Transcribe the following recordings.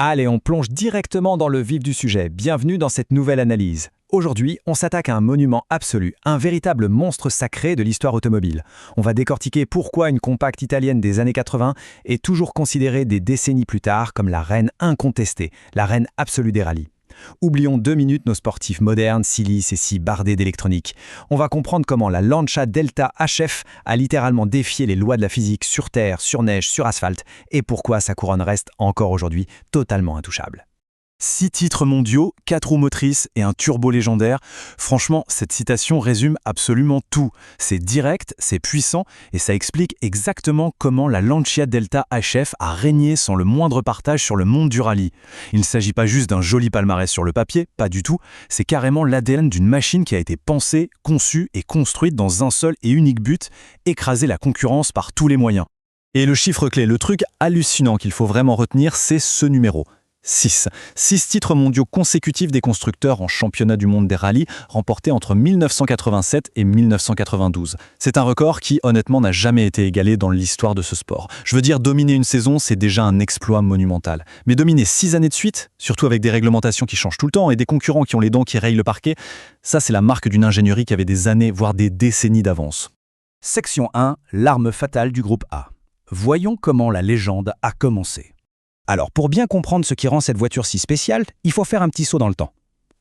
Allez, on plonge directement dans le vif du sujet. Bienvenue dans cette nouvelle analyse. Aujourd'hui, on s'attaque à un monument absolu, un véritable monstre sacré de l'histoire automobile. On va décortiquer pourquoi une compacte italienne des années 80 est toujours considérée des décennies plus tard comme la reine incontestée, la reine absolue des rallyes. Oublions 2 minutes nos sportifs modernes, si lisses et si bardés d'électronique. On va comprendre comment la Lancia Delta HF a littéralement défié les lois de la physique sur terre, sur neige, sur asphalte, et pourquoi sa couronne reste encore aujourd'hui totalement intouchable. 6 titres mondiaux, 4 roues motrices et un turbo légendaire. Franchement, cette citation résume absolument tout. C'est direct, c'est puissant et ça explique exactement comment la Lancia Delta HF a régné sans le moindre partage sur le monde du rallye. Il ne s'agit pas juste d'un joli palmarès sur le papier, pas du tout. C'est carrément l'ADN d'une machine qui a été pensée, conçue et construite dans un seul et unique but, écraser la concurrence par tous les moyens. Et le chiffre clé, le truc hallucinant qu'il faut vraiment retenir, c'est ce numéro. 6 titres mondiaux consécutifs des constructeurs en championnat du monde des rallyes, remportés entre 1987 et 1992. C'est un record qui, honnêtement, n'a jamais été égalé dans l'histoire de ce sport. Je veux dire, dominer une saison, c'est déjà un exploit monumental. Mais dominer 6 années de suite, surtout avec des réglementations qui changent tout le temps et des concurrents qui ont les dents qui rayent le parquet, ça c'est la marque d'une ingénierie qui avait des années, voire des décennies d'avance. Section 1, l'arme fatale du groupe A. Voyons comment la légende a commencé. Alors, pour bien comprendre ce qui rend cette voiture si spéciale, il faut faire un petit saut dans le temps.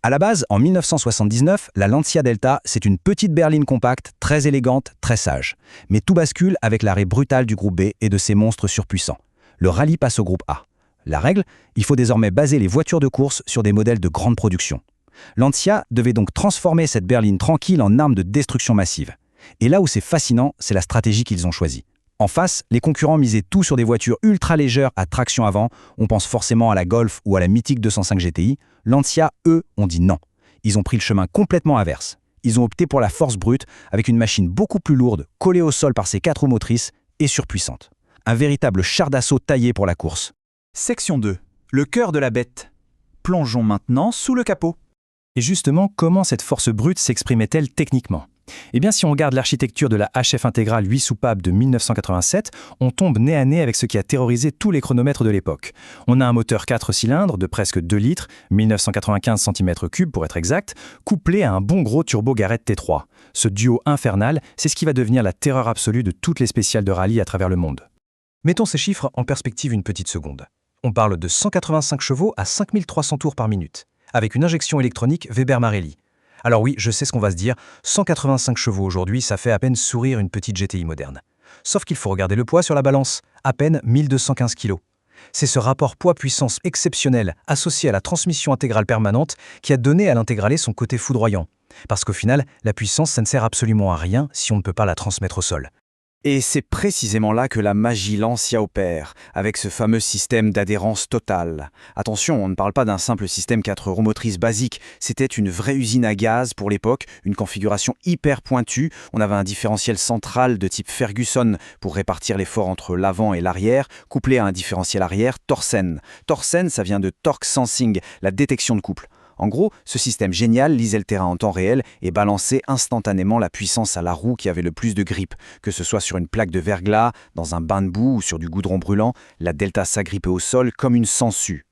À la base, en 1979, la Lancia Delta, c'est une petite berline compacte, très élégante, très sage. Mais tout bascule avec l'arrêt brutal du groupe B et de ses monstres surpuissants. Le rallye passe au groupe A. La règle, il faut désormais baser les voitures de course sur des modèles de grande production. Lancia devait donc transformer cette berline tranquille en arme de destruction massive. Et là où c'est fascinant, c'est la stratégie qu'ils ont choisie. En face, les concurrents misaient tout sur des voitures ultra légères à traction avant, on pense forcément à la Golf ou à la mythique 205 GTI. Lancia, eux, ont dit non. Ils ont pris le chemin complètement inverse. Ils ont opté pour la force brute, avec une machine beaucoup plus lourde, collée au sol par ses 4 roues motrices et surpuissante. Un véritable char d'assaut taillé pour la course. Section 2. Le cœur de la bête. Plongeons maintenant sous le capot. Et justement, comment cette force brute s'exprimait-elle techniquement ? Eh bien, si on regarde l'architecture de la HF intégrale 8 soupapes de 1987, on tombe nez à nez avec ce qui a terrorisé tous les chronomètres de l'époque. On a un moteur 4 cylindres de presque 2 litres, 1995 cm3 pour être exact, couplé à un bon gros turbo Garrett T3. Ce duo infernal, c'est ce qui va devenir la terreur absolue de toutes les spéciales de rallye à travers le monde. Mettons ces chiffres en perspective une petite seconde. On parle de 185 chevaux à 5300 tours par minute, avec une injection électronique Weber-Marelli. Alors oui, je sais ce qu'on va se dire, 185 chevaux aujourd'hui, ça fait à peine sourire une petite GTI moderne. Sauf qu'il faut regarder le poids sur la balance, à peine 1215 kg. C'est ce rapport poids-puissance exceptionnel associé à la transmission intégrale permanente qui a donné à l'intégrale son côté foudroyant. Parce qu'au final, la puissance, ça ne sert absolument à rien si on ne peut pas la transmettre au sol. Et c'est précisément là que la magie Lancia opère, avec ce fameux système d'adhérence totale. Attention, on ne parle pas d'un simple système 4 roues motrices basique, c'était une vraie usine à gaz pour l'époque, une configuration hyper pointue. On avait un différentiel central de type Ferguson pour répartir l'effort entre l'avant et l'arrière, couplé à un différentiel arrière Torsen. Torsen, ça vient de Torque Sensing, la détection de couple. En gros, ce système génial lisait le terrain en temps réel et balançait instantanément la puissance à la roue qui avait le plus de grippe. Que ce soit sur une plaque de verglas, dans un bain de boue ou sur du goudron brûlant, la Delta s'agrippait au sol comme une sangsue.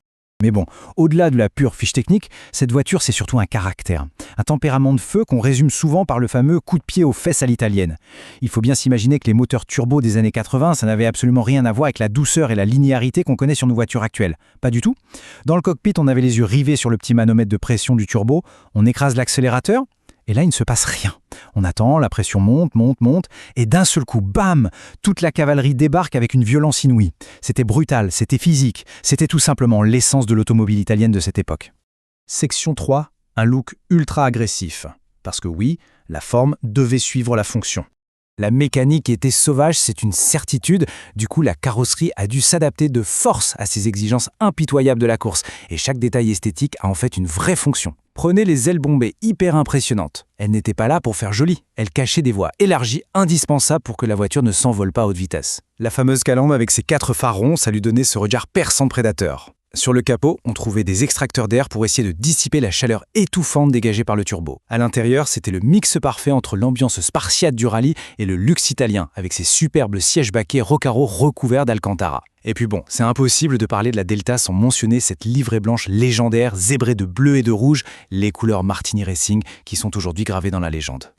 Mais bon, au-delà de la pure fiche technique, cette voiture c'est surtout un caractère. Un tempérament de feu qu'on résume souvent par le fameux coup de pied aux fesses à l'italienne. Il faut bien s'imaginer que les moteurs turbo des années 80, ça n'avait absolument rien à voir avec la douceur et la linéarité qu'on connaît sur nos voitures actuelles. Pas du tout. Dans le cockpit, on avait les yeux rivés sur le petit manomètre de pression du turbo, on écrase l'accélérateur, et là il ne se passe rien. On attend, la pression monte, et d'un seul coup, bam, toute la cavalerie débarque avec une violence inouïe. C'était brutal, c'était physique, c'était tout simplement l'essence de l'automobile italienne de cette époque. Section 3, un look ultra agressif. Parce que oui, la forme devait suivre la fonction. La mécanique était sauvage, c'est une certitude. Du coup, la carrosserie a dû s'adapter de force à ces exigences impitoyables de la course. Et chaque détail esthétique a en fait une vraie fonction. Prenez les ailes bombées hyper impressionnantes. Elles n'étaient pas là pour faire joli. Elles cachaient des voies élargies indispensables pour que la voiture ne s'envole pas à haute vitesse. La fameuse calandre avec ses 4 phares ronds, ça lui donnait ce regard perçant de prédateur. Sur le capot, on trouvait des extracteurs d'air pour essayer de dissiper la chaleur étouffante dégagée par le turbo. À l'intérieur, c'était le mix parfait entre l'ambiance spartiate du rallye et le luxe italien, avec ses superbes sièges baquets Recaro recouverts d'Alcantara. Et puis bon, c'est impossible de parler de la Delta sans mentionner cette livrée blanche légendaire, zébrée de bleu et de rouge, les couleurs Martini Racing qui sont aujourd'hui gravées dans la légende.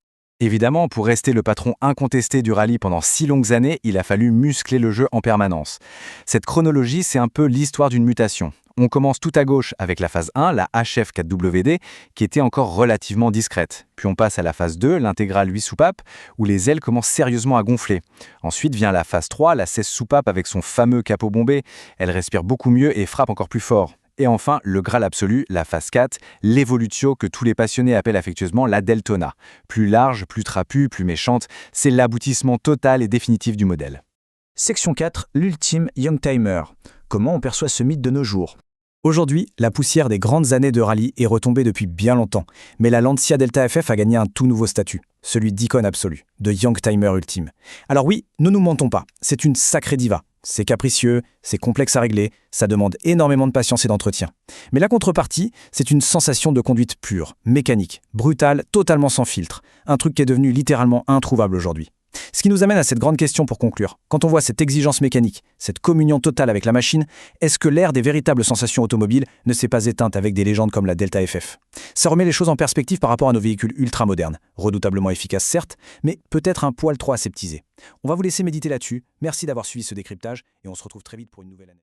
Évidemment, pour rester le patron incontesté du rallye pendant si longues années, il a fallu muscler le jeu en permanence. Cette chronologie, c'est un peu l'histoire d'une mutation. On commence tout à gauche avec la phase 1, la HF4WD, qui était encore relativement discrète. Puis on passe à la phase 2, l'intégrale 8 soupapes, où les ailes commencent sérieusement à gonfler. Ensuite vient la phase 3, la 16 soupapes avec son fameux capot bombé. Elle respire beaucoup mieux et frappe encore plus fort. Et enfin, le Graal absolu, la phase 4, l'Evolutio que tous les passionnés appellent affectueusement la Deltona. Plus large, plus trapue, plus méchante, c'est l'aboutissement total et définitif du modèle. Section 4, l'ultime Youngtimer. Comment on perçoit ce mythe de nos jours ? Aujourd'hui, la poussière des grandes années de rallye est retombée depuis bien longtemps, mais la Lancia Delta FF a gagné un tout nouveau statut, celui d'icône absolue, de Youngtimer ultime. Alors oui, ne nous mentons pas, c'est une sacrée diva. C'est capricieux, c'est complexe à régler, ça demande énormément de patience et d'entretien. Mais la contrepartie, c'est une sensation de conduite pure, mécanique, brutale, totalement sans filtre. Un truc qui est devenu littéralement introuvable aujourd'hui. Ce qui nous amène à cette grande question pour conclure. Quand on voit cette exigence mécanique, cette communion totale avec la machine, est-ce que l'ère des véritables sensations automobiles ne s'est pas éteinte avec des légendes comme la Delta FF ? Ça remet les choses en perspective par rapport à nos véhicules ultra-modernes, redoutablement efficaces certes, mais peut-être un poil trop aseptisés. On va vous laisser méditer là-dessus. Merci d'avoir suivi ce décryptage et on se retrouve très vite pour une nouvelle année.